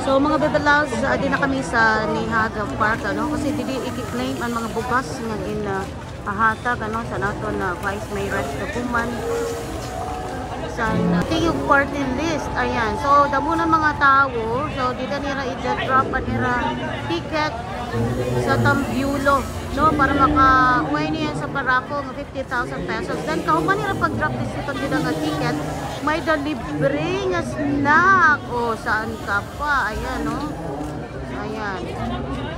So mga bebelaws, di na kami sa Nihaga Park, ano, kasi dili i-claim ang mga bugas nga in hahatag, ano, sa nato na Vice Mayor Tukuman sa TU party list. Ayan, so damo na mga tao, so dito nila i-drop nila ticket sa Tambulo, no, para makakuha niya sa parako ng 50,000 pesos. Then kauman nila pag-drop dito nila nga ticket, may delivery nga snack. O, saan ka pa? Ayan, no? Ayan.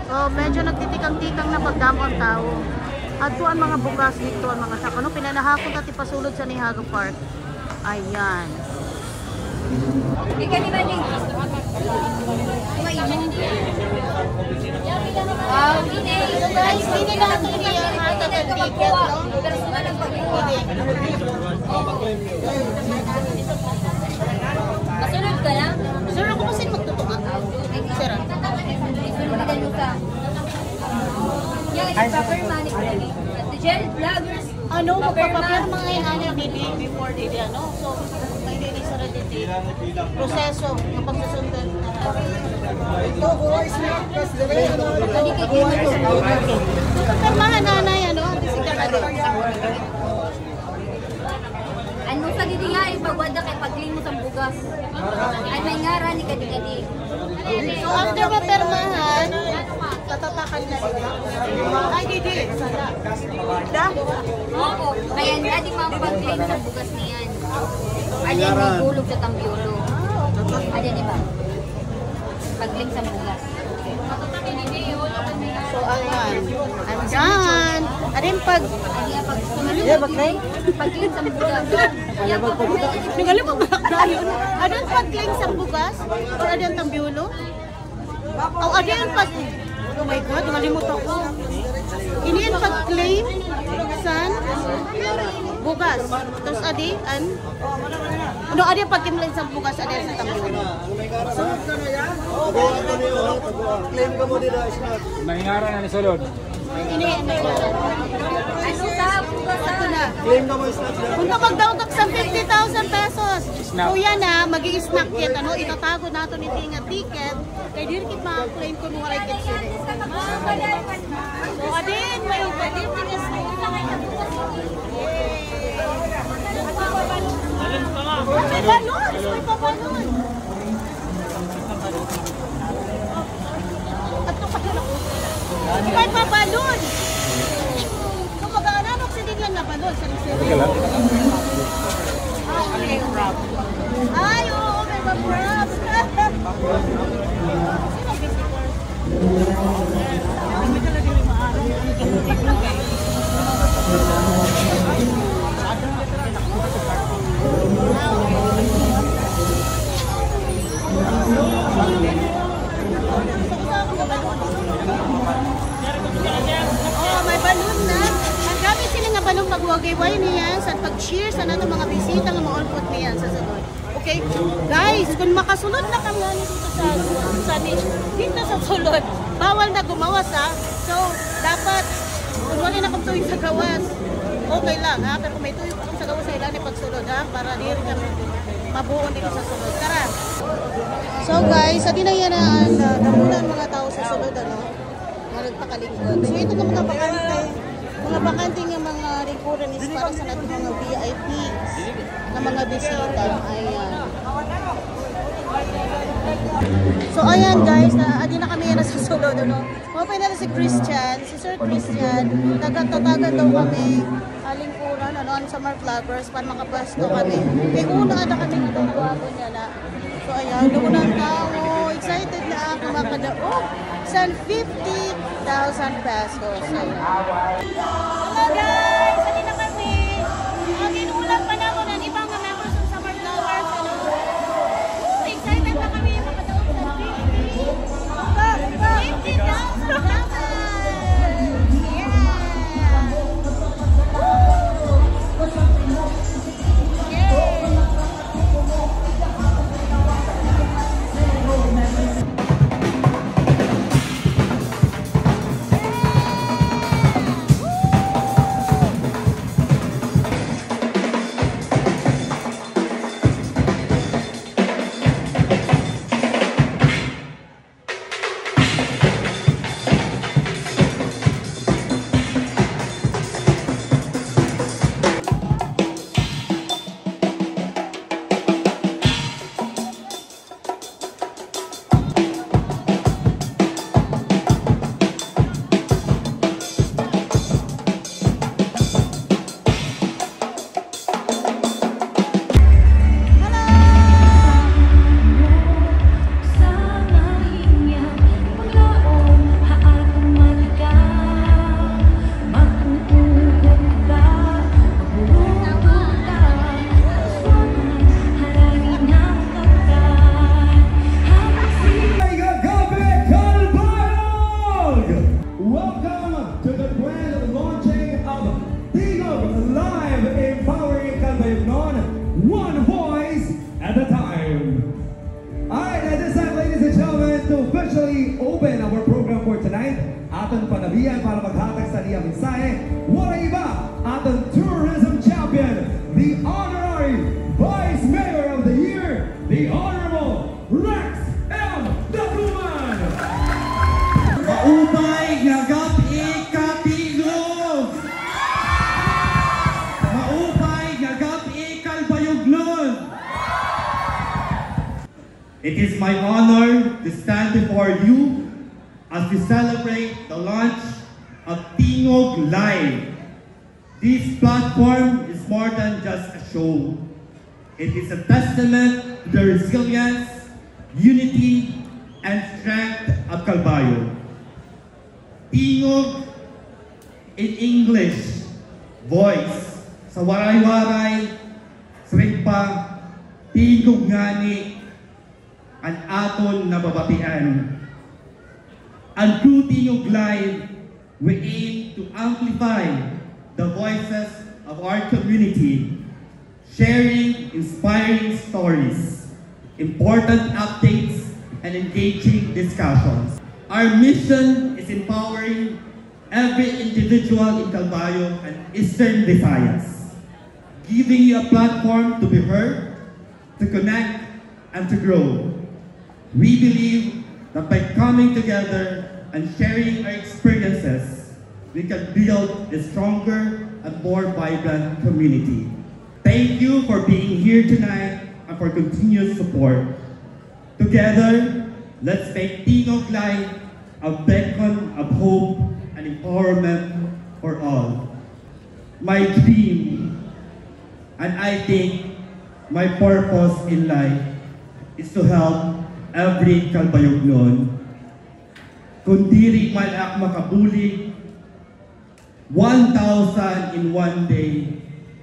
So, medyo nagtitikang-tikang na pagdamo ang tao. At ang mga bukas dito, ang mga saka, no? Pinanahakot at ipasulod sa Nihaga Park. Ayan. Ika ni Maning. Guys, hindi na ito niya hatag ang ticket, no? Masunod ka na? Sir, ako kasi magtutuwa. Sir, Masunod ka. Yung proper money ko lagi. The Gel Vloggers. ano, magpapapirma ngayon ano, before dili, ano? So, may dili sa dili. Proseso, yung pagsusundan na. Ito, boys, Hindi kay Kim. so, kapirmahan nanay, ano? Ano sa didi nga, ipagwada kay pagling mo sa bugas. Ay may ngara ni kadi-kadi. So, after mapirmahan, tatatakan na nila. Ay, didi. Sada. Da? Oo. Kaya nga di mapagling sa bugas niyan. Ayan may gulog sa Tambulo. Ayan di ba? Pagling sa bugas. So, ayan. Andyan. Arin pag... Pagling sa bugas. Nagalip ang dayon. Adon pag-claim sa bugas? O adon Tambulo? O adon pag... Oh my God, malimut ako. Iniyan pag-claim san bugas. Tapos adi, ano adi pag-claim sa bugas, adi sa Tambulo. Claim ka mo dito, Isnat. Mahingara na ni Solod. Iniyan na Ano sa bugas na? Claim ka mo, Isnat. kung kapag-dawtak sa 50,000 pesos, kuya na, mag-i-snack kit, ano, itatago nato ni Tinga ticket, kay diri kit maka-claim kung mga right kit sila. So, adin, may adin, may balon! May pabalon! At ito pa ako. May pabalon! Kung mag-aananok si Dinglan na balon sa Rizal. Okay, wrap. Ay, oo, may wrap. Sino visitor? Hindi talaga yung maaari. Oh, may balon na. Ang gamit sila nga balon pag-wagay-way niya sa pag-cheer sa nato mga bisita nga maulpot niya sa sunod. Okay? Guys, kung makasunod na kami dito sa niche, dito sa sulod, bawal na gumawas ha. So, dapat kung wala na kung tuwing sa gawas, okay lang ha. Pero kung may tuwing kung sa gawas sa ilan pagsulod ha, para di rin kami mabuon dito sa sulod. Tara! So guys, sa dinaya na namunan mga tao sa sulod, ano, na nagpakalingkod. So ito ng mga bakante ng mga lingkuran is para sa natin mga VIPs na mga bisita. Ayan. So ayan guys, adi na kami na sa sulod, ano. Mapay na si Christian, si Sir Christian, taga-tatagan daw kami lingkuran, ano, on Summer Flowers para makapwesto kami. Kaya una na kami itong guwapo niya na. So ayan, lumunang tao, excited na ako makadaog sa 50,000 pesos. Ayan. Hello guys, adi na kami. Ginulang pa na ako ng ibang members ng Summer Flowers, ano. Excited na kami makadaog sa 50,000 pesos. officially open our program for tonight. Aton panabiyan para maghatag sa niyang mensahe. Wala iba, aton tourism champion, the honorary Vice Mayor of the Year, the Honorable Rex M. Daguman. Maupay nagap ikatigog. Maupay nagap ikalbayugnon. It is my honor to stand before you as we celebrate the launch of Tingog Live. This platform is more than just a show. It is a testament to the resilience, unity, and strength of Calbayo. Tingog in English, voice. Sa waray-waray, srimpa, tingog ngani, ang aton nababatian. And through Tingog Live, we aim to amplify the voices of our community, sharing inspiring stories, important updates, and engaging discussions. Our mission is empowering every individual in Calbayo and Eastern Visayas, giving you a platform to be heard, to connect, and to grow. We believe that by coming together and sharing our experiences, we can build a stronger and more vibrant community. Thank you for being here tonight and for continued support. Together, let's make Tingog Live a beacon of hope and empowerment for all. My dream, and I think my purpose in life, is to help every Calbayognon. Kung diri man ak makabuli, 1,000 in one day,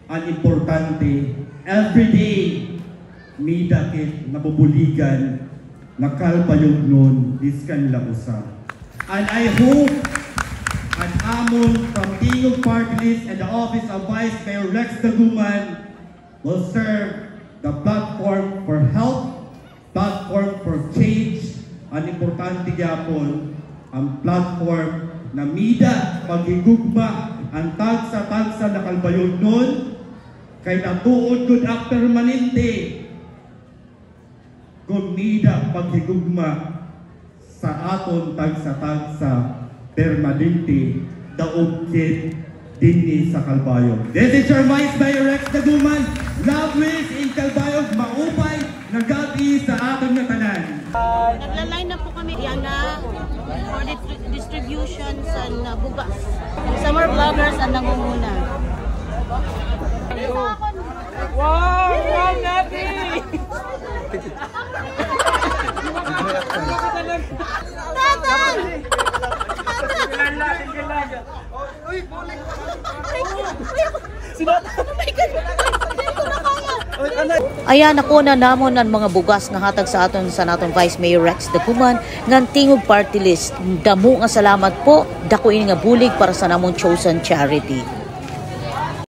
ang importante, every day, may dakit nabubuligan na Calbayognon, diskan lang usap. And I hope an amon from Tingog Party List and the Office of Vice Mayor Rex Daguman will serve the platform for help, platform for change, ang importante gyapon ang platform na mida paghigugma ang tagsa-tagsa na Calbayognon kay natuod good after permanente kung mida paghigugma sa aton tagsa-tagsa permanente daog-kit dinhi sa Calbayo. This is your Vice Mayor Rex Daguman. Love wish in Calbayo, maupay na gabi sa aton nga tanan. Nagla-line na po kami yana for the distribution sa bugas. Sa more vloggers ang nangunguna. Wow! Wow, Nati! Tatang! Ayan, nakuna namon ang mga bugas nga hatag sa aton sa naton Vice Mayor Rex Daguman ng Tingog Party List. Damo nga salamat po, dako ini nga bulig para sa namong chosen charity.